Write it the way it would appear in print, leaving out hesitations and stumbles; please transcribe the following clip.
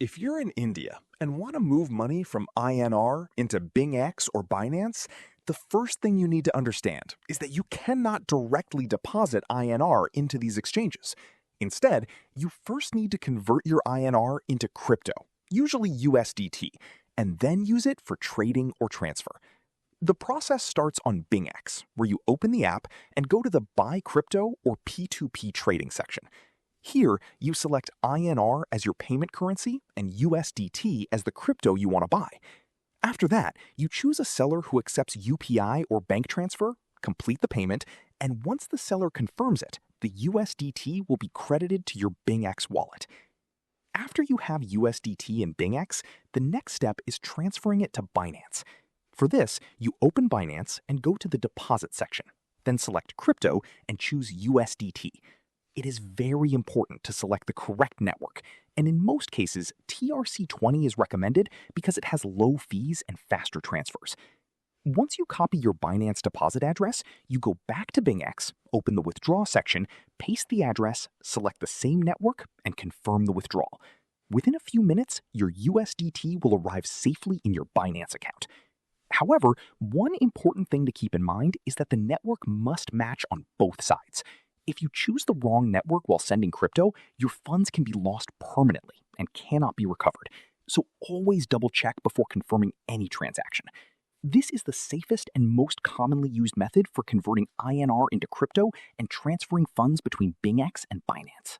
If you're in India and want to move money from INR into BingX or Binance, the first thing you need to understand is that you cannot directly deposit INR into these exchanges. Instead, you first need to convert your INR into crypto, usually USDT, and then use it for trading or transfer. The process starts on BingX, where you open the app and go to the Buy Crypto or P2P trading section. Here, you select INR as your payment currency and USDT as the crypto you want to buy. After that, you choose a seller who accepts UPI or bank transfer, complete the payment, and once the seller confirms it, the USDT will be credited to your BingX wallet. After you have USDT in BingX, the next step is transferring it to Binance. For this, you open Binance and go to the Deposit section, then select Crypto and choose USDT. It is very important to select the correct network, and in most cases, TRC20 is recommended because it has low fees and faster transfers. Once you copy your Binance deposit address, you go back to BingX, open the Withdraw section, paste the address, select the same network, and confirm the withdrawal. Within a few minutes, your USDT will arrive safely in your Binance account. However, one important thing to keep in mind is that the network must match on both sides. If you choose the wrong network while sending crypto, your funds can be lost permanently and cannot be recovered. So always double check before confirming any transaction. This is the safest and most commonly used method for converting INR into crypto and transferring funds between BingX and Binance.